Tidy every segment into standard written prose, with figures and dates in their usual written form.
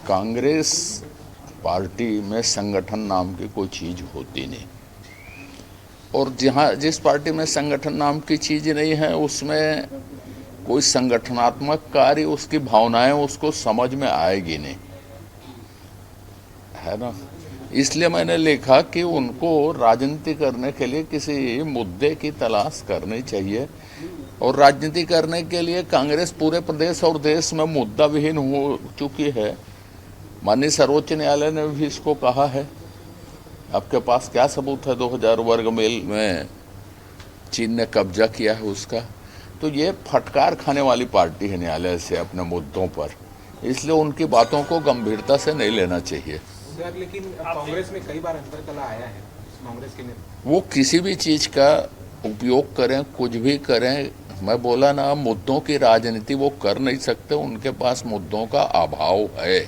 Congress party में संगठन नाम की कोई चीज होती नहीं, और जिस पार्टी में संगठन नाम की चीज नहीं है उसमें कोई संगठनात्मक कार्य, उसकी भावनाएं उसको समझ में आएगी नहीं, है ना। इसलिए मैंने लिखा कि उनको राजनीति करने के लिए किसी मुद्दे की तलाश करनी चाहिए, और राजनीति करने के लिए कांग्रेस पूरे प्रदेश और देश में मुद्दा विहीन हो चुकी है। माननीय सर्वोच्च न्यायालय ने भी इसको कहा है। आपके पास क्या सबूत है 2000 वर्ग मील में चीन ने कब्जा किया है उसका? तो ये फटकार खाने वाली पार्टी है न्यायालय से अपने मुद्दों पर, इसलिए उनकी बातों को गंभीरता से नहीं लेना चाहिए। लेकिन कांग्रेस में कई बार अंतरकलह आया है कांग्रेस के नेता। वो किसी भी चीज का उपयोग करें, कुछ भी करें, मैं बोला ना, मुद्दों की राजनीति वो कर नहीं सकते, उनके पास मुद्दों का अभाव है।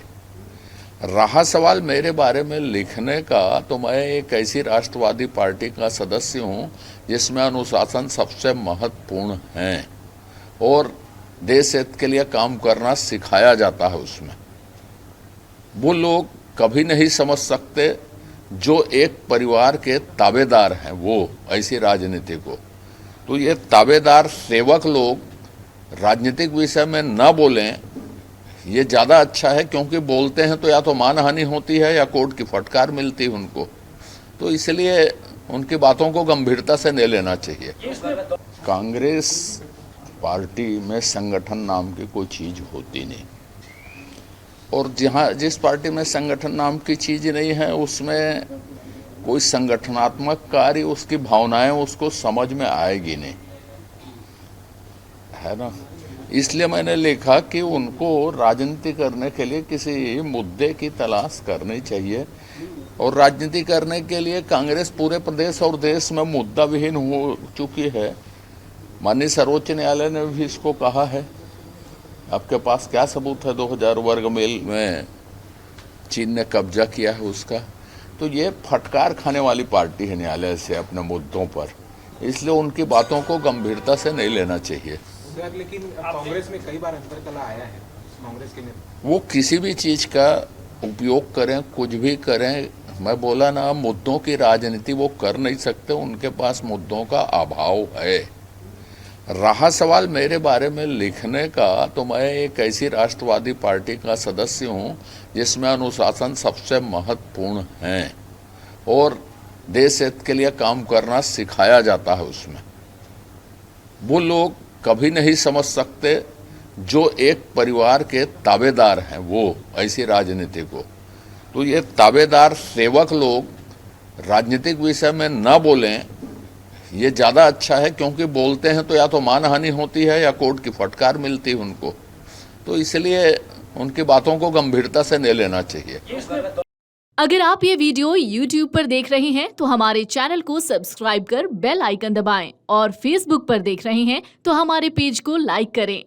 रहा सवाल मेरे बारे में लिखने का, तो मैं एक ऐसी राष्ट्रवादी पार्टी का सदस्य हूँ जिसमें अनुशासन सबसे महत्वपूर्ण है और देश हित के लिए काम करना सिखाया जाता है उसमें। वो लोग कभी नहीं समझ सकते जो एक परिवार के ताबेदार हैं वो ऐसी राजनीति को। तो ये ताबेदार सेवक लोग राजनीतिक विषय में न बोलें, ये ज़्यादा अच्छा है, क्योंकि बोलते हैं तो या तो मानहानि होती है या कोर्ट की फटकार मिलती है उनको। तो इसलिए उनकी बातों को गंभीरता से नहीं लेना चाहिए। कांग्रेस पार्टी में संगठन नाम की कोई चीज़ होती नहीं, और जिस पार्टी में संगठन नाम की चीज़ नहीं है उसमें कोई संगठनात्मक कार्य, उसकी भावनाएं उसको समझ में आएगी नहीं, है ना। इसलिए मैंने लिखा कि उनको राजनीति करने के लिए किसी मुद्दे की तलाश करनी चाहिए, और राजनीति करने के लिए कांग्रेस पूरे प्रदेश और देश में मुद्दा विहीन हो चुकी है। माननीय सर्वोच्च न्यायालय ने भी इसको कहा है। आपके पास क्या सबूत है 2000 वर्ग मील में चीन ने कब्जा किया है उसका? तो ये फटकार खाने वाली पार्टी है न्यायालय से अपने मुद्दों पर, इसलिए उनकी बातों को गंभीरता से नहीं लेना चाहिए। लेकिन कांग्रेस में कई बार अंतरकलह आया है कांग्रेस के नेता। वो किसी भी चीज का उपयोग करें, कुछ भी करें, मैं बोला ना, मुद्दों की राजनीति वो कर नहीं सकते, उनके पास मुद्दों का अभाव है। रहा सवाल मेरे बारे में लिखने का, तो मैं एक ऐसी राष्ट्रवादी पार्टी का सदस्य हूँ जिसमें अनुशासन सबसे महत्वपूर्ण है और देश हित के लिए काम करना सिखाया जाता है उसमें। वो लोग कभी नहीं समझ सकते जो एक परिवार के ताबेदार हैं वो ऐसी राजनीति को। तो ये ताबेदार सेवक लोग राजनीतिक विषय में न बोलें, ये ज़्यादा अच्छा है, क्योंकि बोलते हैं तो या तो मानहानि होती है या कोर्ट की फटकार मिलती है उनको। तो इसलिए उनकी बातों को गंभीरता से नहीं लेना चाहिए। अगर आप ये वीडियो YouTube पर देख रहे हैं तो हमारे चैनल को सब्सक्राइब कर बेल आइकन दबाएं, और Facebook पर देख रहे हैं तो हमारे पेज को लाइक करें।